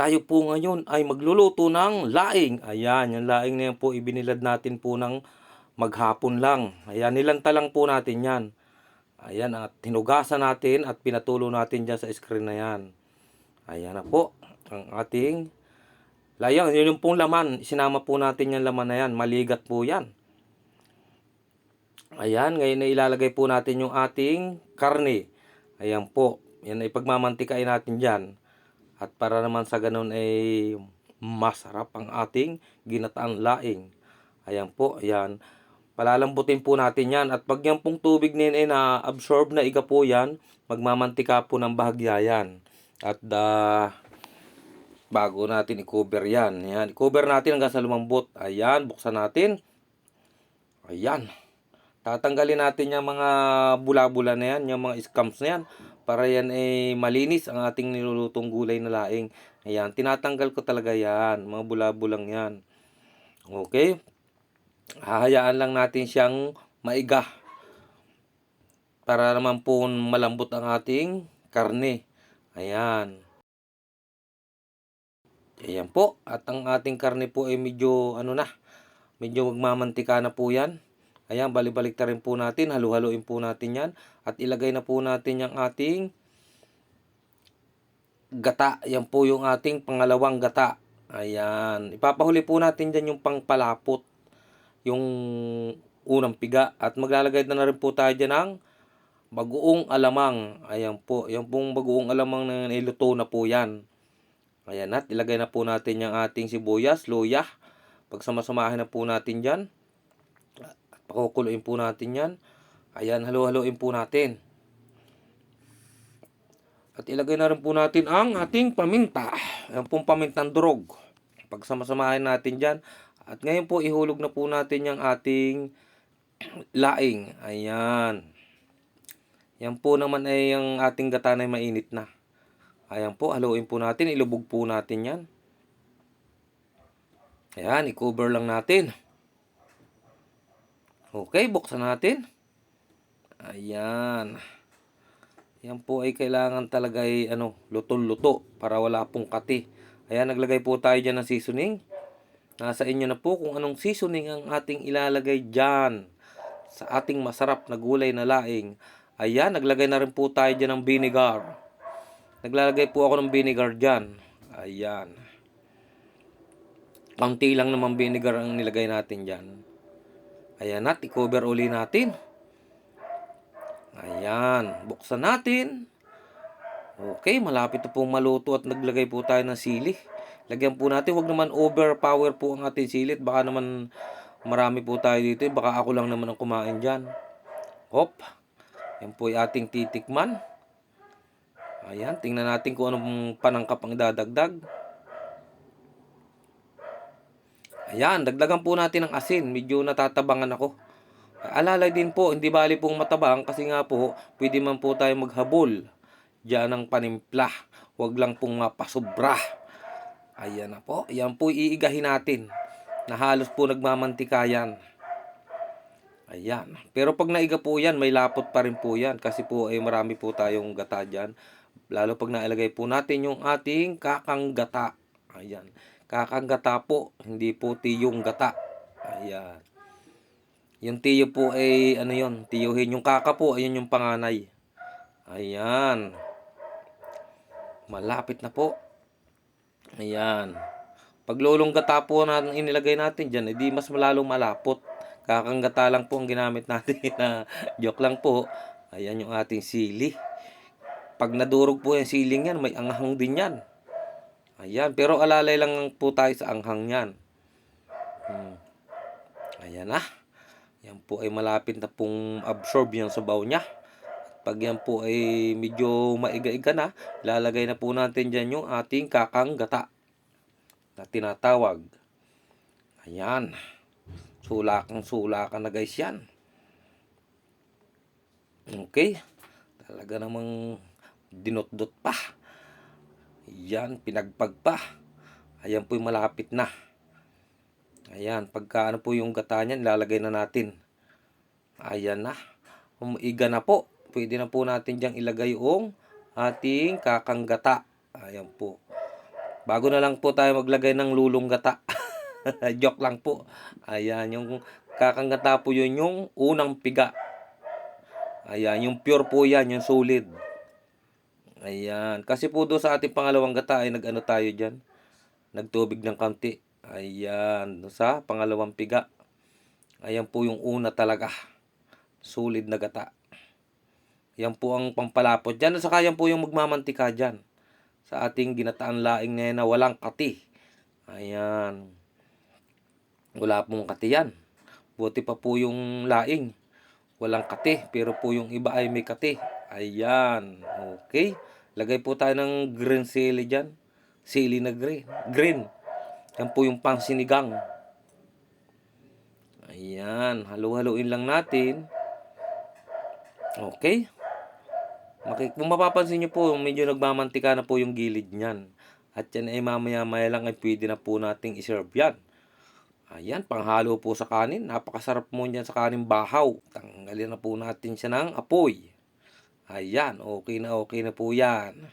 Tayo po ngayon ay magluluto ng laing. Ayan, yung laing na yan po ibinilad natin po ng maghapon lang. Ayan, nilanta lang po natin yan. Ayan, at hinugasan natin at pinatulo natin dyan sa screen na yan. Ayan na po ang ating layang. Yun yung pong laman. Sinama po natin yung laman na yan. Maligat po yan. Ayan, ngayon na ilalagay po natin yung ating karne. Ayan po. Yan ay pagmamantikain natin dyan. At para naman sa ganun ay masarap ang ating ginataang laing. Ayan po, ayan. Palalambutin po natin yan. At pag yan pong tubig na yun ay na-absorb na iga po yan, magmamantika po ng bahagya yan. At bago natin i-cover yan. Ayan, i-cover natin hanggang sa lumambot. Ayan, buksan natin. Ayan. Tatanggalin natin yung mga bula-bula na yan, yung mga scams na yan, para yan ay malinis ang ating nilulutong gulay na laing. Ayan, tinatanggal ko talaga yan, mga bula-bulang yan. Okay? Hahayaan lang natin siyang maiga para naman po malambot ang ating karne. Ayan. Ayan po, at ang ating karne po ay medyo medyo magmamantika na po yan. Ayan, balik-balik rin po natin. Halu-haluin po natin yan. At ilagay na po natin yung ating gata. Yan po yung ating pangalawang gata. Ayan. Ipapahuli po natin dyan yung pangpalapot. Yung unang piga. At maglalagay na rin po tayo dyan ng bagoong alamang. Ayan po. Yan pong bagoong alamang na niluto na po yan. Ayan, at ilagay na po natin yung ating sibuyas, luya. Pagsamasamahin na po natin dyan. Pakukuluin po natin yan. Ayan, halu-haluin po natin. At ilagay na rin po natin ang ating paminta. Ayan pong pamintang durog. Pagsamasamahin natin dyan. At ngayon po, ihulog na po natin yung ating laing. Ayan. Yan po naman ay yung ating gata na mainit na. Ayan po, haluin po natin. Ilubog po natin yan. Ayan, i-cover lang natin. Okay, buksan natin. Ayan. Yan po ay kailangan talaga ay luto-luto para wala pong kati. Ayan, naglagay po tayo dyan ng seasoning. Nasa inyo na po kung anong seasoning ang ating ilalagay dyan sa ating masarap na gulay na laing. Ayan, naglagay na rin po tayo dyan ng vinegar. Naglalagay po ako ng vinegar dyan. Ayan. Kaunti lang naman vinegar ang nilagay natin dyan. Ayan, at i-cover uli natin. Ayan, buksan natin. Okay, malapit na pong maluto at naglagay po tayo ng sili. Lagyan po natin, huwag naman overpower po ang ating silit. Baka naman marami po tayo dito. Baka ako lang naman ang kumain dyan. Hop, yan po yung ating titikman. Ayan, tingnan natin kung anong panangkap ang dadagdag. Ayan, dagdagan po natin ng asin. Medyo natatabangan ako. Alalay din po, hindi bali pong matabang kasi nga po, pwede man po tayo maghabol diyan ng panimpla. Huwag lang pong mapasobra. Ayan na po. Ayan po iigahin natin na halos po nagmamantika yan. Ayan. Pero pag naiga po yan, may lapot pa rin po yan kasi po ay marami po tayong gata dyan. Lalo pag nailagay po natin yung ating kakang gata. Ayan. Kakang gata po, hindi po tiyong gata. Ayan. Yung tiyo po ay tiyuhin. Yung kaka po, ayun yung panganay. Ayan. Malapit na po. Ayan. Pag lulong gata po na inilagay natin dyan, edi mas malalong malapot. Kakang gata lang po ang ginamit natin. Joke lang po. Ayan yung ating sili. Pag nadurog po yung siling yan, may anghang din yan. Ayan, pero alalay lang po tayo sa anghang yan. Ayan na. Yan po ay malapit na pong absorb yung sabaw niya. Pag yan po ay medyo maiga-iga na, lalagay na po natin dyan yung ating kakang gata na tinatawag. Ayan. Sulakan na guys yan. Okay. Talaga namang dinot-dot pa. Ayan, pinagpag pa. Ayan po yung malapit na. Ayan, pagka po yung gata niyan, lalagay na natin. Ayan na. Umiga na po. Pwede na po natin diyang ilagay yung ating kakang gata. Ayan po. Bago na lang po tayo maglagay ng lulong gata. Joke lang po. Ayan, yung kakang gata po yun, yung unang piga. Ayan, yung pure po yan, yung solid. Ayan, kasi po doon sa ating pangalawang gata ay nag-ano tayo dyan. Nagtubig ng kaunti. Ayan, sa pangalawang piga. Ayan po yung una talaga. Solid na gata. Yan po ang pampalapot dyan. At saka yan po yung magmamantika dyan. Sa ating ginataan laing ngayon na walang kati. Ayan. Wala pong kati yan. Buti pa po yung laing. Walang kati. Pero po yung iba ay may kati. Ayan. Okay. Lagay po tayo ng green sili dyan. Sili na green. Green. Yan po yung pang sinigang. Ayan. Halu-haluin lang natin. Okay. Kung mapapansin nyo po, medyo nagmamantika na po yung gilid niyan. At yan ay mamaya-maya lang ay pwede na po nating iserve yan. Ayan, panghalo po sa kanin. Napakasarap mo yan sa kanin bahaw. Tanggalin na po natin siya ng apoy. Ayan, okay na po yan.